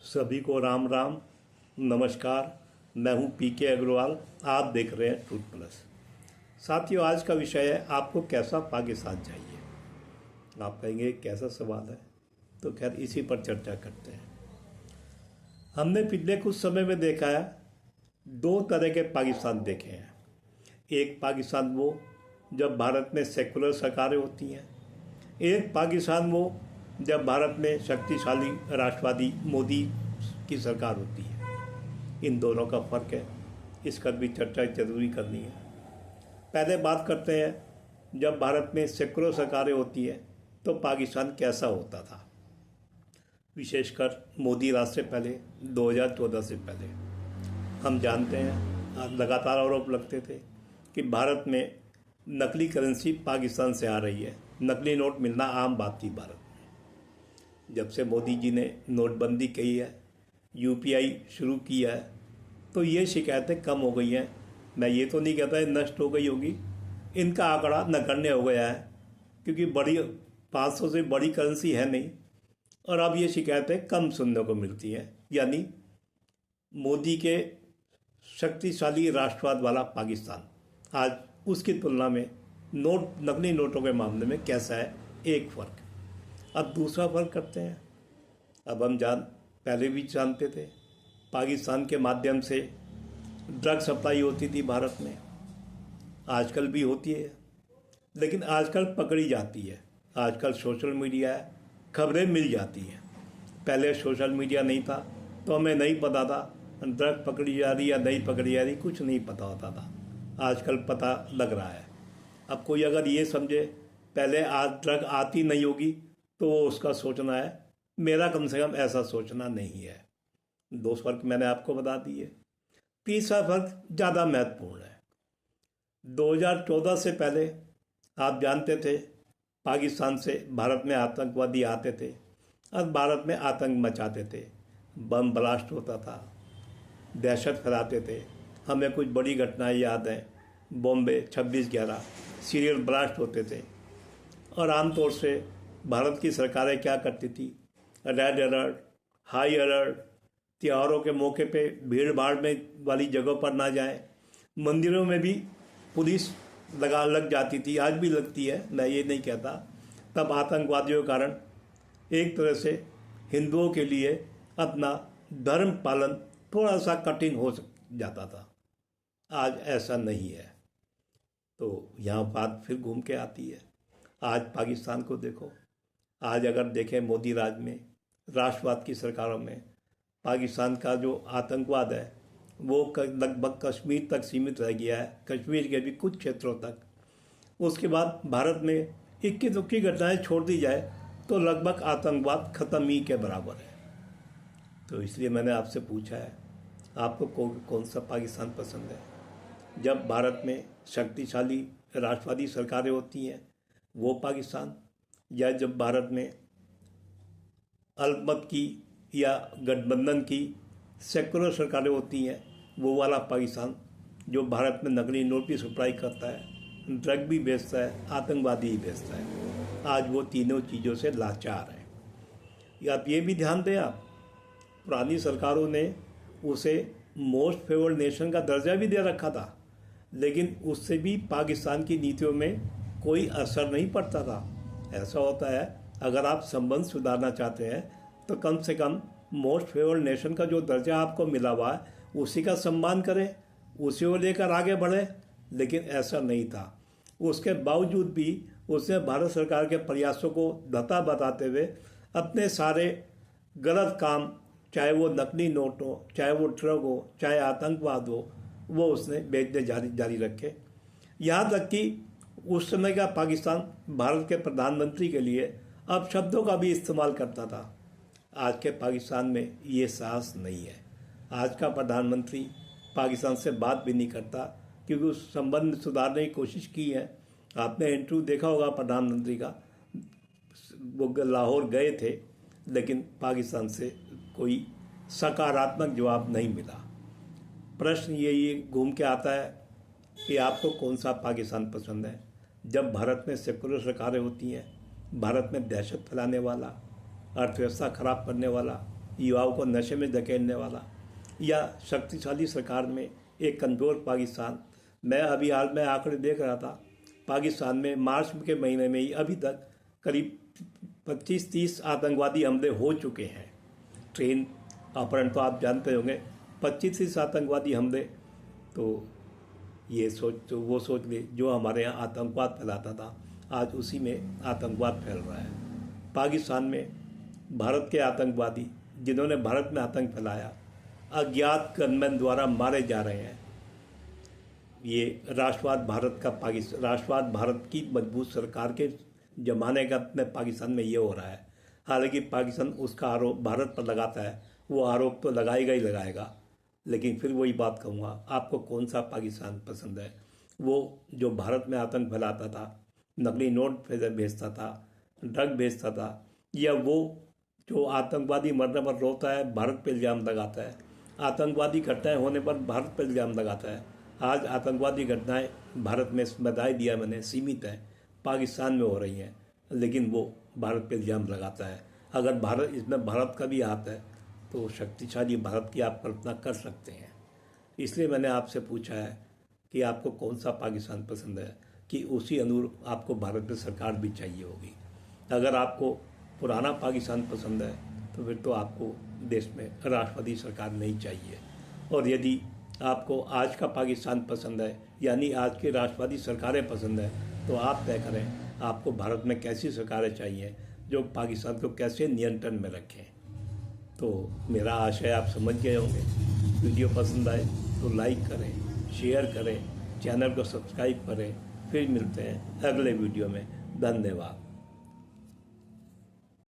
सभी को राम राम। नमस्कार। मैं हूं पीके अग्रवाल। आप देख रहे हैं ट्रूथ प्लस। साथियों, आज का विषय है आपको कैसा पाकिस्तान चाहिए। आप कहेंगे कैसा सवाल है, तो खैर इसी पर चर्चा करते हैं। हमने पिछले कुछ समय में देखा है, दो तरह के पाकिस्तान देखे हैं। एक पाकिस्तान वो जब भारत में सेकुलर सरकारें होती हैं, एक पाकिस्तान वो जब भारत में शक्तिशाली राष्ट्रवादी मोदी की सरकार होती है। इन दोनों का फ़र्क है, इस पर भी चर्चा जरूरी करनी है। पहले बात करते हैं, जब भारत में सेकुलर सरकारें होती है तो पाकिस्तान कैसा होता था। विशेषकर मोदी राज से पहले, 2014 से पहले हम जानते हैं लगातार आरोप लगते थे कि भारत में नकली करेंसी पाकिस्तान से आ रही है। नकली नोट मिलना आम बात थी भारत में। जब से मोदी जी ने नोटबंदी की है, यूपीआई शुरू किया है, तो ये शिकायतें कम हो गई हैं। मैं ये तो नहीं कहता है नष्ट हो गई होगी, इनका आंकड़ा नगण्य हो गया है, क्योंकि बड़ी 500 से बड़ी करेंसी है नहीं, और अब ये शिकायतें कम सुनने को मिलती हैं। यानी मोदी के शक्तिशाली राष्ट्रवाद वाला पाकिस्तान आज उसकी तुलना में नकली नोटों के मामले में कैसा है, एक फ़र्क। अब दूसरा फ़र्क करते हैं। अब हम पहले भी जानते थे, पाकिस्तान के माध्यम से ड्रग सप्लाई होती थी भारत में, आजकल भी होती है, लेकिन आजकल पकड़ी जाती है। आजकल सोशल मीडिया है, खबरें मिल जाती हैं। पहले सोशल मीडिया नहीं था तो हमें नहीं पता था ड्रग पकड़ी जा रही या नहीं पकड़ी जा रही, कुछ नहीं पता होता था। आजकल पता लग रहा है। अब कोई अगर ये समझे पहले आज ड्रग आती नहीं होगी तो वो उसका सोचना है, मेरा कम से कम ऐसा सोचना नहीं है। दो फर्क मैंने आपको बता दिए। तीसरा फर्क ज़्यादा महत्वपूर्ण है। 2014 से पहले आप जानते थे पाकिस्तान से भारत में आतंकवादी आते थे और भारत में आतंक मचाते थे। बम ब्लास्ट होता था, दहशत फैलाते थे। हमें कुछ बड़ी घटनाएं याद हैं, बॉम्बे 26/11 सीरियल ब्लास्ट होते थे। और आमतौर से भारत की सरकारें क्या करती थी, रेड अलर्ट, हाई अलर्ट, त्योहारों के मौके पे भीड़ भाड़ में वाली जगहों पर ना जाएं। मंदिरों में भी पुलिस लग जाती थी, आज भी लगती है, मैं ये नहीं कहता। तब आतंकवादियों के कारण एक तरह से हिंदुओं के लिए अपना धर्म पालन थोड़ा सा कठिन हो जाता था। आज ऐसा नहीं है। तो यहाँ बात फिर घूम के आती है। आज पाकिस्तान को देखो। आज अगर देखें मोदी राज में, राष्ट्रवाद की सरकारों में, पाकिस्तान का जो आतंकवाद है वो लगभग कश्मीर तक सीमित रह गया है, कश्मीर के भी कुछ क्षेत्रों तक। उसके बाद भारत में इक्की दुक्की घटनाएं छोड़ दी जाए तो लगभग आतंकवाद खत्म ही के बराबर है। तो इसलिए मैंने आपसे पूछा है, आपको कौन सा पाकिस्तान पसंद है। जब भारत में शक्तिशाली राष्ट्रवादी सरकारें होती हैं वो पाकिस्तान, या जब भारत में अल्पमत की या गठबंधन की सेकुलर सरकारें होती हैं वो वाला पाकिस्तान, जो भारत में नकली नोट भी सप्लाई करता है, ड्रग भी बेचता है, आतंकवादी ही बेचता है। आज वो तीनों चीज़ों से लाचार है। या आप ये भी ध्यान दें, आप पुरानी सरकारों ने उसे मोस्ट फेवर्ड नेशन का दर्जा भी दे रखा था, लेकिन उससे भी पाकिस्तान की नीतियों में कोई असर नहीं पड़ता था। ऐसा होता है, अगर आप संबंध सुधारना चाहते हैं तो कम से कम मोस्ट फेवर्ड नेशन का जो दर्जा आपको मिला हुआ है उसी का सम्मान करें, उसी को लेकर आगे बढ़े। लेकिन ऐसा नहीं था। उसके बावजूद भी उसने भारत सरकार के प्रयासों को धता बताते हुए अपने सारे गलत काम, चाहे वो नकली नोट हो, चाहे वो ड्रग हो, चाहे आतंकवाद हो, वो उसने बेचने जारी रखे। यहाँ तक कि उस समय का पाकिस्तान भारत के प्रधानमंत्री के लिए अब शब्दों का भी इस्तेमाल करता था। आज के पाकिस्तान में ये साहस नहीं है। आज का प्रधानमंत्री पाकिस्तान से बात भी नहीं करता, क्योंकि उस संबंध सुधारने की कोशिश की है। आपने इंटरव्यू देखा होगा प्रधानमंत्री का, वो लाहौर गए थे, लेकिन पाकिस्तान से कोई सकारात्मक जवाब नहीं मिला। प्रश्न यही घूम के आता है कि आपको कौन सा पाकिस्तान पसंद है। जब भारत में सेकुलर सरकारें होती हैं, भारत में दहशत फैलाने वाला, अर्थव्यवस्था खराब करने वाला, युवाओं को नशे में धकेलने वाला, या शक्तिशाली सरकार में एक कमज़ोर पाकिस्तान। मैं अभी हाल में आंकड़े देख रहा था, पाकिस्तान में मार्च के महीने में ही अभी तक करीब 25-30 आतंकवादी हमले हो चुके हैं। ट्रेन अपहरण तो आप जानते होंगे, 25-30 आतंकवादी हमले। तो ये वो सोच ले, जो हमारे यहाँ आतंकवाद फैलाता था आज उसी में आतंकवाद फैल रहा है। पाकिस्तान में भारत के आतंकवादी जिन्होंने भारत में आतंक फैलाया अज्ञात गनमैन द्वारा मारे जा रहे हैं। ये राष्ट्रवाद भारत की मजबूत सरकार के जमाने का अपने पाकिस्तान में ये हो रहा है। हालांकि पाकिस्तान उसका आरोप भारत पर लगाता है, वो आरोप तो लगाएगा ही लगाएगा। लेकिन फिर वही बात कहूँगा, आपको कौन सा पाकिस्तान पसंद है? वो जो भारत में आतंक फैलाता था, नकली नोट भेजता था, ड्रग भेजता था, या वो जो आतंकवादी मरने पर रोता है भारत पर इल्ज़ाम लगाता है, आतंकवादी घटनाएं होने पर भारत पर इल्ज़ाम लगाता है। आज आतंकवादी घटनाएं भारत में, बधाई दिया मैंने, सीमित हैं, पाकिस्तान में हो रही हैं, लेकिन वो भारत पर इल्ज़ाम लगाता है। अगर इसमें भारत का भी हाथ है तो शक्तिशाली भारत की आप कल्पना कर सकते हैं। इसलिए मैंने आपसे पूछा है कि आपको कौन सा पाकिस्तान पसंद है, कि उसी अनुरूप आपको भारत में सरकार भी चाहिए होगी। अगर आपको पुराना पाकिस्तान पसंद है तो फिर तो आपको देश में राष्ट्रवादी सरकार नहीं चाहिए। और यदि आपको आज का पाकिस्तान पसंद है, यानी आज की राष्ट्रवादी सरकारें पसंद है, तो आप तय करें आपको भारत में कैसी सरकारें चाहिए जो पाकिस्तान को कैसे नियंत्रण में रखें। तो मेरा आशय आप समझ गए होंगे। वीडियो पसंद आए तो लाइक करें, शेयर करें, चैनल को सब्सक्राइब करें। फिर मिलते हैं अगले वीडियो में। धन्यवाद।